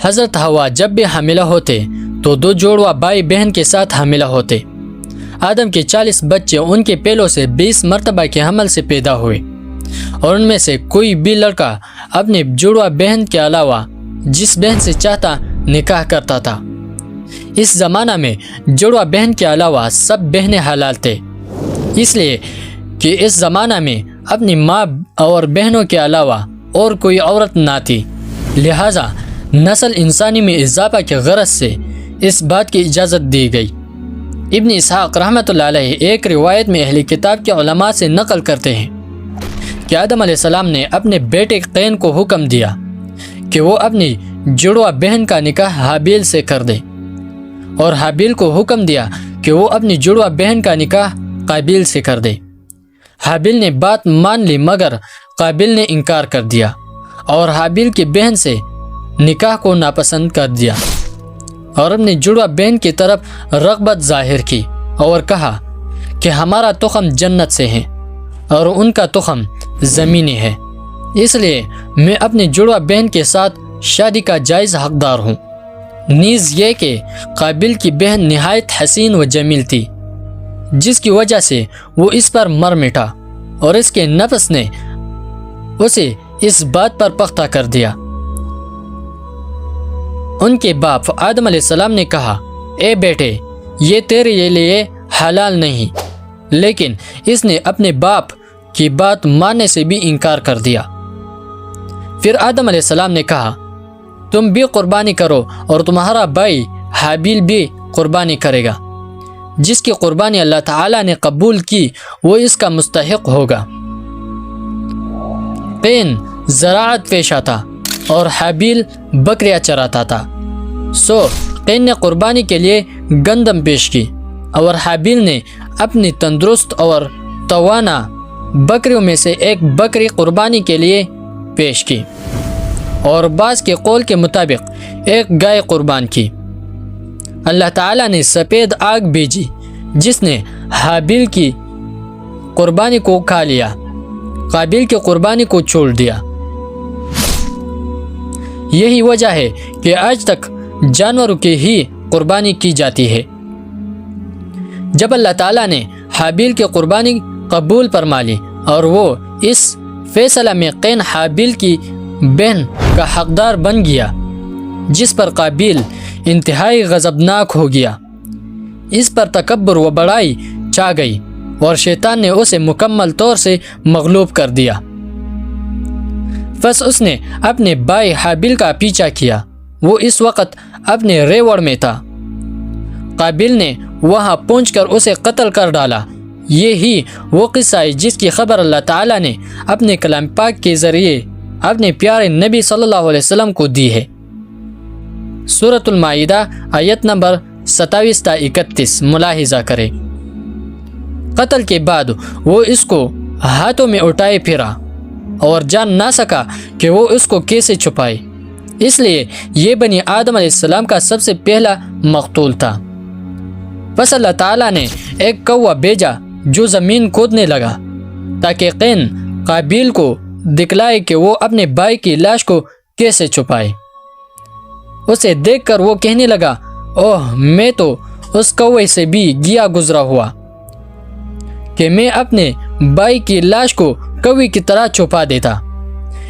حضرت ہوا جب بھی حاملہ ہوتے تو 2 جوڑواں بھائی بہن کے ساتھ حاملہ ہوتے۔ آدم کے 40 بچے ان کے پیلوں سے 20 مرتبہ کے حمل سے پیدا ہوئے، اور ان میں سے کوئی بھی لڑکا اپنی جڑواں بہن کے علاوہ جس بہن سے چاہتا نکاح کرتا تھا۔ اس زمانہ میں جڑواں بہن کے علاوہ سب بہنیں حلال تھے، اس لیے کہ اس زمانہ میں اپنی ماں اور بہنوں کے علاوہ اور کوئی عورت نہ تھی، لہٰذا نسل انسانی میں اضافہ کے غرض سے اس بات کی اجازت دی گئی۔ ابن اسحاق رحمۃ اللہ علیہ ایک روایت میں اہل کتاب کے علماء سے نقل کرتے ہیں کہ آدم علیہ السلام نے اپنے بیٹے قین کو حکم دیا کہ وہ اپنی جڑواں بہن کا نکاح حابیل سے کر دے، اور حابیل کو حکم دیا کہ وہ اپنی جڑواں بہن کا نکاح قابیل سے کر دے۔ حابیل نے بات مان لی، مگر قابیل نے انکار کر دیا اور حابیل کی بہن سے نکاح کو ناپسند کر دیا، اور اپنی جڑواں بہن کی طرف رغبت ظاہر کی اور کہا کہ ہمارا تخم جنت سے ہے اور ان کا تخم زمینی ہے، اس لیے میں اپنی جڑواں بہن کے ساتھ شادی کا جائز حقدار ہوں۔ نیز یہ کہ قابیل کی بہن نہایت حسین و جمیل تھی، جس کی وجہ سے وہ اس پر مر مٹا، اور اس کے نفس نے اسے اس بات پر پختہ کر دیا۔ ان کے باپ آدم علیہ السلام نے کہا، اے بیٹے، یہ تیرے لیے حلال نہیں، لیکن اس نے اپنے باپ کی بات ماننے سے بھی انکار کر دیا۔ پھر آدم علیہ السلام نے کہا، تم بھی قربانی کرو اور تمہارا بھائی حابیل بھی قربانی کرے گا، جس کی قربانی اللہ تعالیٰ نے قبول کی وہ اس کا مستحق ہوگا۔ قین زراعت پیشہ تھا اور حابیل بکریاں چراتا تھا، سو قین نے قربانی کے لیے گندم پیش کی، اور حابیل نے اپنی تندرست اور توانا بکریوں میں سے ایک بکری قربانی کے لیے پیش کی، اور بعض کے قول کے مطابق ایک گائے قربان کی۔ اللہ تعالیٰ نے سفید آگ بھیجی جس نے حابیل کی قربانی کو کھا لیا، قابیل کی قربانی کو چھوڑ دیا۔ یہی وجہ ہے کہ آج تک جانوروں کی ہی قربانی کی جاتی ہے۔ جب اللہ تعالیٰ نے حابیل کی قربانی قبول فرما لی اور وہ اس فیصلہ میں قین حابیل کی بہن کا حقدار بن گیا، جس پر قابیل انتہائی غضبناک ہو گیا، اس پر تکبر و بڑائی چھا گئی اور شیطان نے اسے مکمل طور سے مغلوب کر دیا۔ بس اس نے اپنے بھائی حابیل کا پیچھا کیا، وہ اس وقت اپنے ریوڑ میں تھا۔ قابیل نے وہاں پہنچ کر اسے قتل کر ڈالا۔ یہی وہ قصہ ہے جس کی خبر اللہ تعالیٰ نے اپنے کلام پاک کے ذریعے اپنے پیارے نبی صلی اللہ علیہ وسلم کو دی ہے۔ سورۃ المائدہ آیت نمبر 27 تا 31 ملاحظہ کریں۔ قتل کے بعد وہ اس کو ہاتھوں میں اٹھائے پھرا اور جان نہ سکا کہ وہ اس کو کیسے چھپائے، اس لیے یہ بنی آدم علیہ السلام کا سب سے پہلا مقتول تھا۔ بس اللہ تعالیٰ نے ایک کوا بھیجا جو زمین کھودنے لگا تاکہ قین قابیل کو دکھلائے کہ وہ اپنے بھائی کی لاش کو کیسے چھپائے۔ اسے دیکھ کر وہ کہنے لگا، اوہ، میں تو اس کوے سے بھی گیا گزرا ہوا کہ میں اپنے بھائی کی لاش کو کوے کی طرح چھپا دیتا۔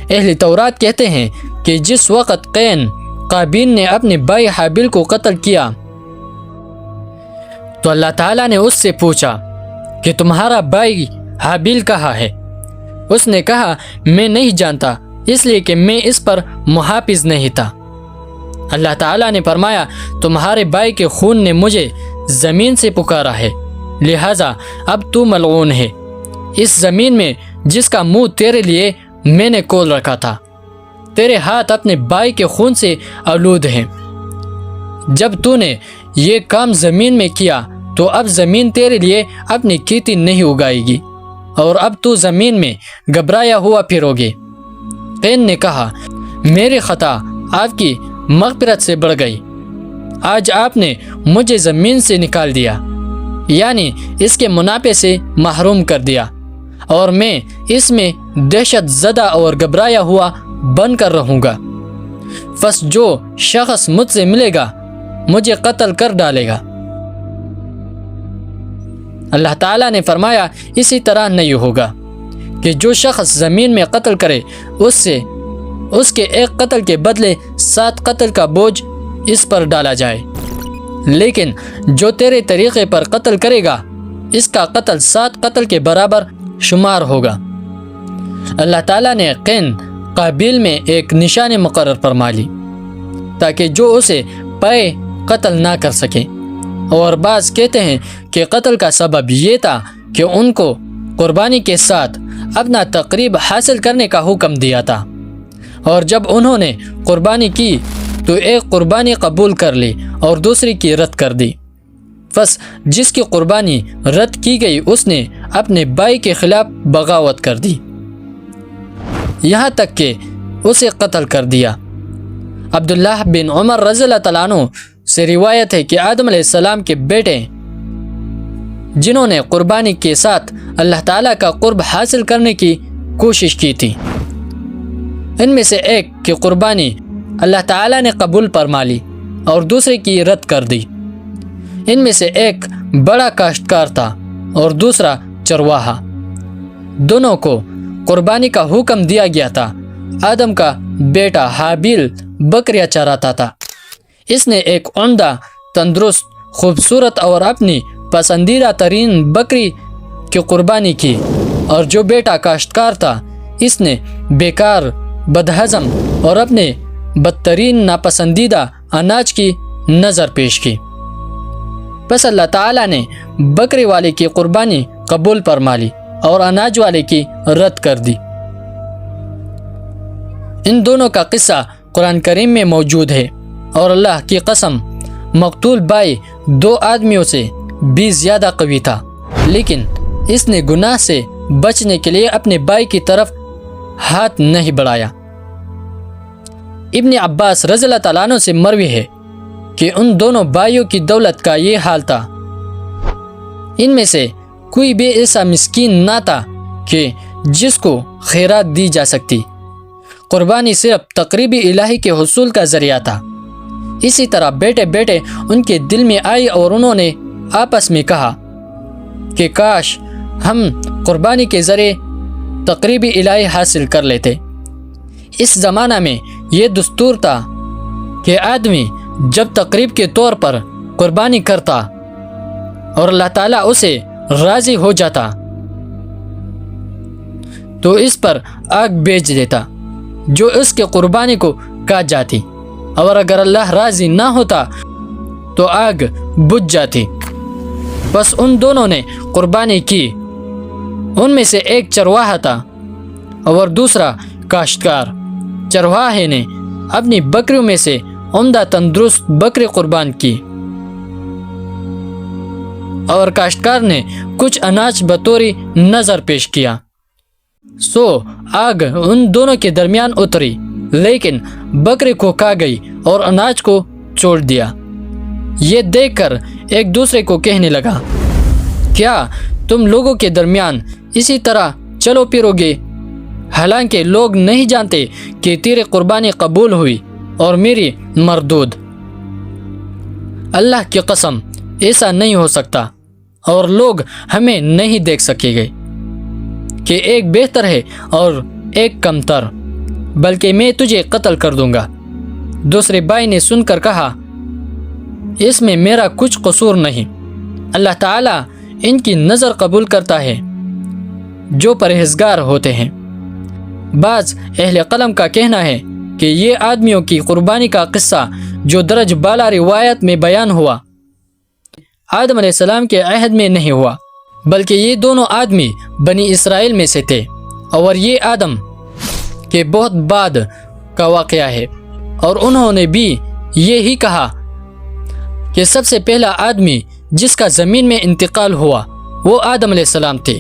اہل تورات کہتے ہیں کہ جس وقت قین قابیل نے اپنے بھائی حابیل کو قتل کیا تو اللہ تعالیٰ نے اس سے پوچھا کہ تمہارا بھائی حابیل کہاں ہے؟ اس نے کہا، میں نہیں جانتا، اس لیے کہ میں اس پر محافظ نہیں تھا۔ اللہ تعالیٰ نے فرمایا، تمہارے بھائی کے خون نے مجھے زمین سے پکارا ہے، لہٰذا اب تو ملعون ہے اس زمین میں جس کا منہ تیرے لیے میں نے کھول رکھا تھا۔ تیرے ہاتھ اپنے بھائی کے خون سے آلود ہیں۔ جب تو نے یہ کام زمین میں کیا تو اب زمین تیرے لیے اپنی کھیتی نہیں اگائے گی، اور اب تو زمین میں گھبرایا ہوا پھرو گے۔ قین نے کہا، میری خطا آپ کی مغفرت سے بڑھ گئی، آج آپ نے مجھے زمین سے نکال دیا، یعنی اس کے منافع سے محروم کر دیا، اور میں اس میں دہشت زدہ اور گھبرایا ہوا بن کر رہوں گا۔ بس جو شخص مجھ سے ملے گا مجھے قتل کر ڈالے گا۔ اللہ تعالیٰ نے فرمایا اسی طرح نہیں ہوگا کہ جو شخص زمین میں قتل کرے اس کے ایک قتل کے بدلے 7 قتل کا بوجھ اس پر ڈالا جائے، لیکن جو تیرے طریقے پر قتل کرے گا اس کا قتل 7 قتل کے برابر شمار ہوگا۔ اللہ تعالیٰ نے قابیل میں ایک نشانی مقرر فرما لی تاکہ جو اسے پائے قتل نہ کر سکے، اور بعض کہتے ہیں کہ قتل کا سبب یہ تھا کہ ان کو قربانی کے ساتھ اپنا تقریب حاصل کرنے کا حکم دیا تھا، اور جب انہوں نے قربانی کی تو ایک قربانی قبول کر لی اور دوسری کی رد کر دی۔ بس جس کی قربانی رد کی گئی اس نے اپنے بھائی کے خلاف بغاوت کر دی، یہاں تک کہ اسے قتل کر دیا۔ عبداللہ بن عمر رضی اللہ تعالیٰ عنہ سے روایت ہے کہ آدم علیہ السلام کے بیٹے جنہوں نے قربانی کے ساتھ اللہ تعالیٰ کا قرب حاصل کرنے کی کوشش کی تھی، ان میں سے ایک کی قربانی اللہ تعالیٰ نے قبول فرما لی اور دوسرے کی رد کر دی۔ ان میں سے ایک بڑا کاشتکار تھا اور دوسرا چرواہا، دونوں کو قربانی کا حکم دیا گیا تھا۔ آدم کا بیٹا حابیل بکریاں چراتا تھا، اس نے ایک عمدہ، تندرست، خوبصورت اور اپنی پسندیدہ ترین بکری کی قربانی کی، اور جو بیٹا کاشتکار تھا اس نے بیکار، بدہضم اور اپنے بدترین ناپسندیدہ اناج کی نظر پیش کی۔ بس اللہ تعالیٰ نے بکری والے کی قربانی قبول فرما لی اور اناج والے کی رد کر دی۔ ان دونوں کا قصہ قرآن کریم میں موجود ہے، اور اللہ کی قسم مقتول بھائی 2 آدمیوں سے بھی زیادہ قوی تھا، لیکن اس نے گناہ سے بچنے کے لیے اپنے بھائی کی طرف ہاتھ نہیں بڑھایا۔ ابن عباس رضی اللہ تعالیٰ عنہ سے مروی ہے کہ ان دونوں بھائیوں کی دولت کا یہ حال تھا، ان میں سے کوئی بھی ایسا مسکین نہ تھا کہ جس کو خیرات دی جا سکتی۔ قربانی صرف تقریب الہی کے حصول کا ذریعہ تھا۔ اسی طرح بیٹے بیٹے ان کے دل میں آئی اور انہوں نے آپس میں کہا کہ کاش ہم قربانی کے ذریعے تقریب الہی حاصل کر لیتے۔ اس زمانہ میں یہ دستور تھا کہ آدمی جب تقریب کے طور پر قربانی کرتا اور اللہ تعالیٰ اسے راضی ہو جاتا تو اس پر آگ بیچ دیتا جو اس کے قربانی کو کاٹ جاتی، اور اگر اللہ راضی نہ ہوتا تو آگ بجھ جاتی۔ بس ان دونوں نے قربانی کی، ان میں سے ایک چرواہا تھا اور دوسرا کاشتکار۔ چرواہے نے اپنی بکریوں میں سے عمدہ تندرست بکری قربان کی، اور کاشتکار نے کچھ اناج بطور نظر پیش کیا۔ سو آگ ان دونوں کے درمیان اتری، لیکن بکری کو کھا گئی اور اناج کو چھوڑ دیا۔ یہ دیکھ کر ایک دوسرے کو کہنے لگا، کیا تم لوگوں کے درمیان اسی طرح چلو پھرو گے؟ حالانکہ لوگ نہیں جانتے کہ تیری قربانی قبول ہوئی اور میری مردود۔ اللہ کی قسم ایسا نہیں ہو سکتا، اور لوگ ہمیں نہیں دیکھ سکیں گے کہ ایک بہتر ہے اور ایک کمتر، بلکہ میں تجھے قتل کر دوں گا۔ دوسرے بھائی نے سن کر کہا، اس میں میرا کچھ قصور نہیں، اللہ تعالیٰ ان کی نظر قبول کرتا ہے جو پرہیزگار ہوتے ہیں۔ بعض اہل قلم کا کہنا ہے کہ یہ آدمیوں کی قربانی کا قصہ جو درج بالا روایت میں بیان ہوا آدم علیہ السلام کے عہد میں نہیں ہوا، بلکہ یہ دونوں آدمی بنی اسرائیل میں سے تھے، اور یہ آدم کے بہت بعد کا واقعہ ہے، اور انہوں نے بھی یہی کہا کہ سب سے پہلا آدمی جس کا زمین میں انتقال ہوا وہ آدم علیہ السلام تھے،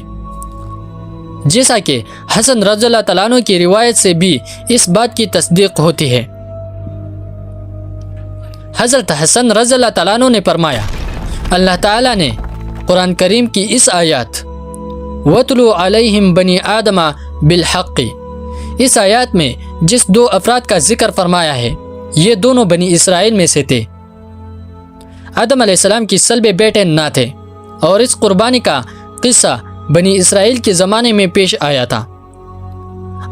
جیسا کہ حسن رضی اللہ تعالیٰ عنہ کی روایت سے بھی اس بات کی تصدیق ہوتی ہے۔ حضرت حسن رضی اللہ تعالیٰ عنہ نے فرمایا، اللہ تعالیٰ نے قرآن کریم کی اس آیات وَاتْلُو عَلَيْهِمْ بَنِي آدَمَ بِالْحَقِّ، اس آیات میں جس 2 افراد کا ذکر فرمایا ہے یہ دونوں بنی اسرائیل میں سے تھے۔ آدم علیہ السلام کی سلب بیٹے نہ تھے، اور اس قربانی کا قصہ بنی اسرائیل کے زمانے میں پیش آیا تھا،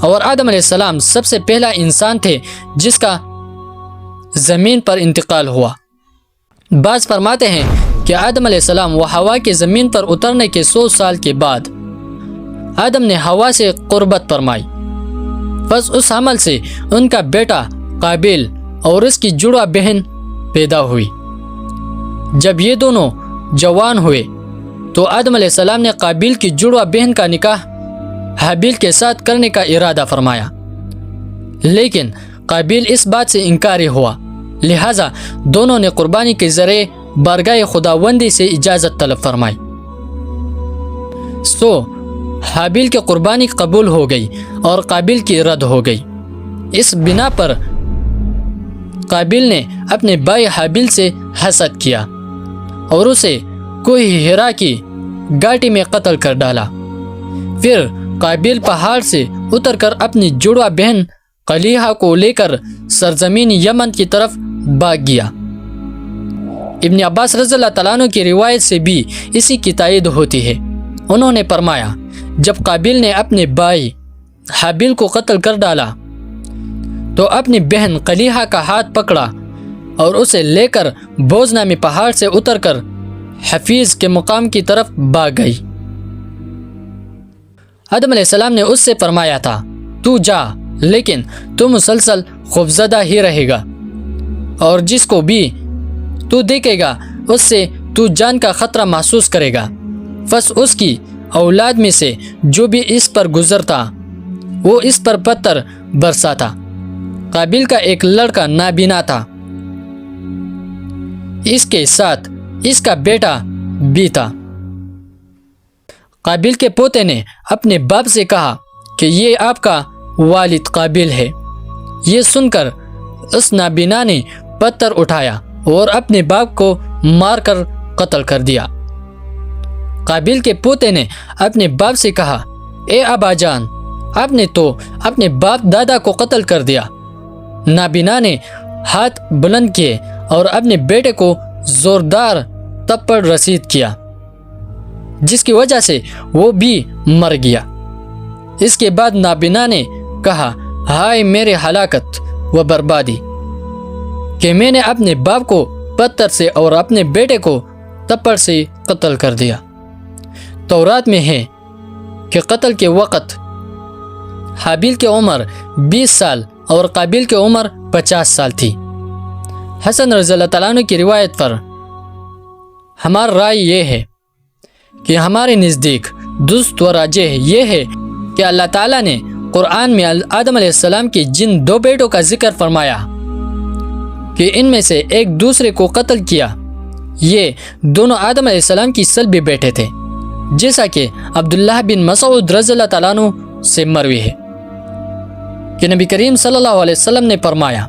اور آدم علیہ السلام سب سے پہلا انسان تھے جس کا زمین پر انتقال ہوا۔ بعض فرماتے ہیں کہ آدم علیہ السلام و حوا کے زمین پر اترنے کے 100 سال کے بعد آدم نے حوا سے قربت فرمائی، بس اس عمل سے ان کا بیٹا قابیل اور اس کی جڑواں بہن پیدا ہوئی۔ جب یہ دونوں جوان ہوئے تو آدم علیہ السلام نے قابیل کی جڑواں بہن کا نکاح حابیل کے ساتھ کرنے کا ارادہ فرمایا، لیکن قابیل اس بات سے انکاری ہوا، لہٰذا دونوں نے قربانی کے ذریعے بارگاہ خداوندی سے اجازت طلب فرمائی۔ حابیل کی قربانی قبول ہو گئی اور قابیل کی رد ہو گئی۔ اس بنا پر قابیل نے اپنے بھائی حابیل سے حسد کیا اور اسے کوہ ہیرا کی گھاٹی میں قتل کر ڈالا۔ پھر قابیل پہاڑ سے اتر کر اپنی جڑواں بہن قلیحہ کو لے کر سرزمین یمن کی طرف بھاگ گیا۔ ابن عباس رضی اللہ تعالیٰ عنہ کی روایت سے بھی اسی کی تائید ہوتی ہے۔ انہوں نے فرمایا، جب قابیل نے اپنے بھائی حابیل کو قتل کر ڈالا تو اپنی بہن قلیحہ کا ہاتھ پکڑا اور اسے لے کر بوز نامی پہاڑ سے اتر کر حفیظ کے مقام کی طرف بھاگ گئی۔ آدم علیہ السلام نے اس سے فرمایا تھا، تو جا، لیکن تو مسلسل خوفزدہ ہی رہے گا، اور جس کو بھی تو دیکھے گا اس سے تو جان کا خطرہ محسوس کرے گا۔ بس اس کی اولاد میں سے جو بھی اس پر گزرتا وہ اس پر پتھر برساتا۔ قابیل کا ایک لڑکا نابینا تھا، اس کے ساتھ اس کا بیٹا بھی تھا۔ قابیل کے پوتے نے اپنے باپ سے کہا کہ یہ آپ کا والد قابیل ہے۔ یہ سن کر اس نابینا نے پتھر اٹھایا اور اپنے باپ کو مار کر قتل کر دیا۔ قابیل کے پوتے نے اپنے باپ سے کہا، اے ابا جان، آپ نے تو اپنے باپ دادا کو قتل کر دیا۔ نابینا نے ہاتھ بلند کیے اور اپنے بیٹے کو زوردار تپڑ رسید کیا، جس کی وجہ سے وہ بھی مر گیا۔ اس کے بعد نابینا نے کہا، ہائے میرے ہلاکت و بربادی کہ میں نے اپنے باپ کو پتھر سے اور اپنے بیٹے کو تپڑ سے قتل کر دیا۔ تورات میں ہے کہ قتل کے وقت حابیل کی عمر 20 سال اور قابیل کی عمر 50 سال تھی۔ حسن رضی اللہ تعالیٰ عنہ کی روایت پر ہماری رائے یہ ہے کہ ہمارے نزدیک درست و راجح یہ ہے کہ اللہ تعالیٰ نے قرآن میں آدم علیہ السلام کی جن 2 بیٹوں کا ذکر فرمایا کہ ان میں سے ایک دوسرے کو قتل کیا، یہ دونوں آدم علیہ السلام کی سلبی بیٹے تھے، جیسا کہ عبداللہ بن مسعود رضی اللہ تعالیٰ عنہ سے مروی ہے کہ نبی کریم صلی اللہ علیہ وسلم نے فرمایا،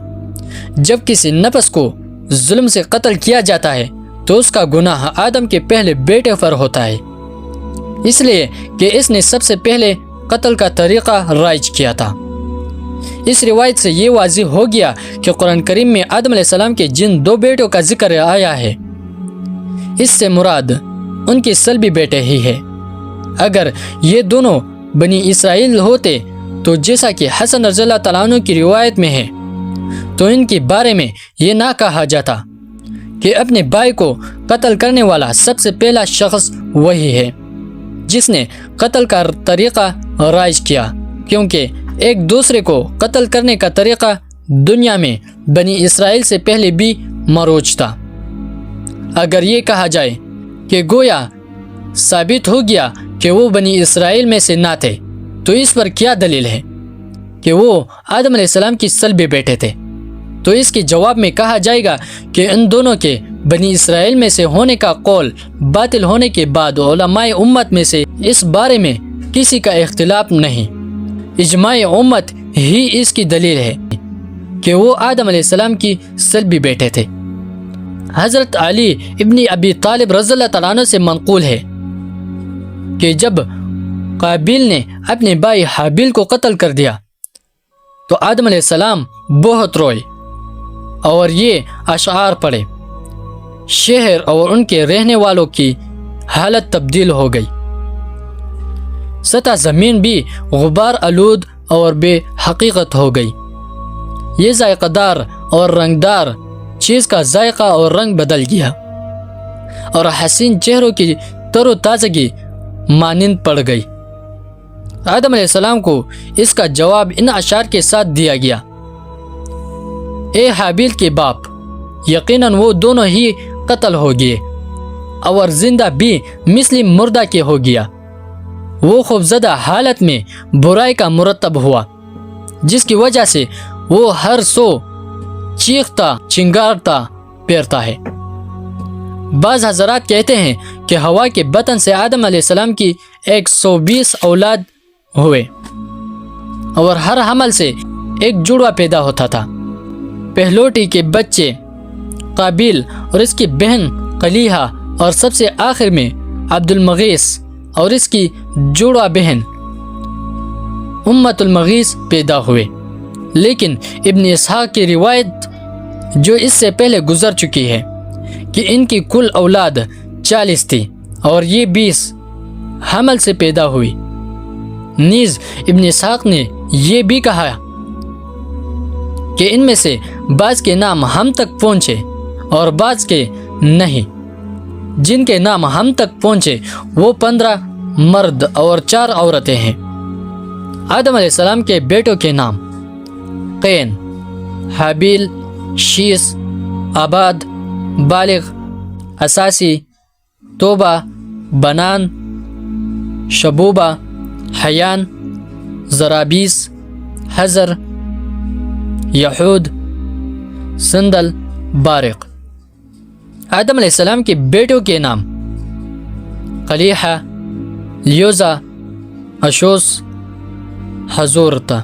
جب کسی نفس کو ظلم سے قتل کیا جاتا ہے تو اس کا گناہ آدم کے پہلے بیٹے پر ہوتا ہے، اس لیے کہ اس نے سب سے پہلے قتل کا طریقہ رائج کیا تھا۔ اس روایت سے یہ واضح ہو گیا کہ قرآن کریم میں آدم علیہ السلام کے جن 2 بیٹوں کا ذکر آیا ہے، اس سے مراد ان کے سلبی بیٹے ہی ہے۔ اگر یہ دونوں بنی اسرائیل ہوتے تو جیسا کہ حسن رضی اللہ تعالیٰ عنہ کی روایت میں ہے تو ان کے بارے میں یہ نہ کہا جاتا کہ اپنے بھائی کو قتل کرنے والا سب سے پہلا شخص وہی ہے جس نے قتل کا طریقہ رائج کیا، کیونکہ ایک دوسرے کو قتل کرنے کا طریقہ دنیا میں بنی اسرائیل سے پہلے بھی مروج تھا۔ اگر یہ کہا جائے کہ گویا ثابت ہو گیا کہ وہ بنی اسرائیل میں سے نہ تھے، تو اس پر کیا دلیل ہے کہ وہ آدم علیہ السلام کی سلبی بیٹے تھے؟ تو اس کے جواب میں کہا جائے گا کہ ان دونوں کے بنی اسرائیل میں سے ہونے کا قول باطل ہونے کے بعد علماء امت میں سے اس بارے میں کسی کا اختلاف نہیں، اجماع امت ہی اس کی دلیل ہے کہ وہ آدم علیہ السلام کی سلبی بیٹے تھے۔ حضرت علی ابن ابی طالب رضی اللہ تعالیٰ عنہ سے منقول ہے کہ جب قابیل نے اپنے بھائی حابیل کو قتل کر دیا تو آدم علیہ السلام بہت روئے اور یہ اشعار پڑھے، شہر اور ان کے رہنے والوں کی حالت تبدیل ہو گئی۔ سطح زمین بھی غبار آلود اور بے حقیقت ہو گئی۔ یہ ذائقہ دار اور رنگدار چیز کا ذائقہ اور رنگ بدل گیا اور حسین چہروں کی تر و تازگی مانند پڑ گئی۔ آدم علیہ السلام کو اس کا جواب ان اشعار کے ساتھ دیا گیا: اے حابیل کے باپ، یقیناً وہ دونوں ہی قتل ہو گئے اور زندہ بھی مثل مردہ کے ہو گیا۔ وہ خوفزدہ حالت میں برائی کا مرتب ہوا، جس کی وجہ سے وہ ہر سو چیختا چنگارتا پھرتا ہے۔ بعض حضرات کہتے ہیں کہ ہوا کے بطن سے آدم علیہ السلام کی 120 اولاد ہوئے اور ہر حمل سے ایک جڑوا پیدا ہوتا تھا۔ پہلوٹی کے بچے قابیل اور اس کی بہن قلیحہ اور سب سے آخر میں عبد المغیث اور اس کی جڑوا بہن امت المغیث پیدا ہوئے۔ لیکن ابن اسحاق کی روایت جو اس سے پہلے گزر چکی ہے کہ ان کی کل اولاد 40 تھی اور یہ 20 حمل سے پیدا ہوئی۔ نیز ابن اسحاق نے یہ بھی کہا کہ ان میں سے بعض کے نام ہم تک پہنچے اور بعض کے نہیں۔ جن کے نام ہم تک پہنچے وہ 15 مرد اور 4 عورتیں ہیں۔ آدم علیہ السلام کے بیٹوں کے نام: قین، حابیل، شیس، آباد، بالغ، اساسی، توبہ، بنان، شبوبہ، حیان، زرابیس، حزر، یحود، سندل، بارق۔ آدم علیہ السلام کے بیٹوں کے نام: قلیحہ، لیوزا، اشوس، حزورتا۔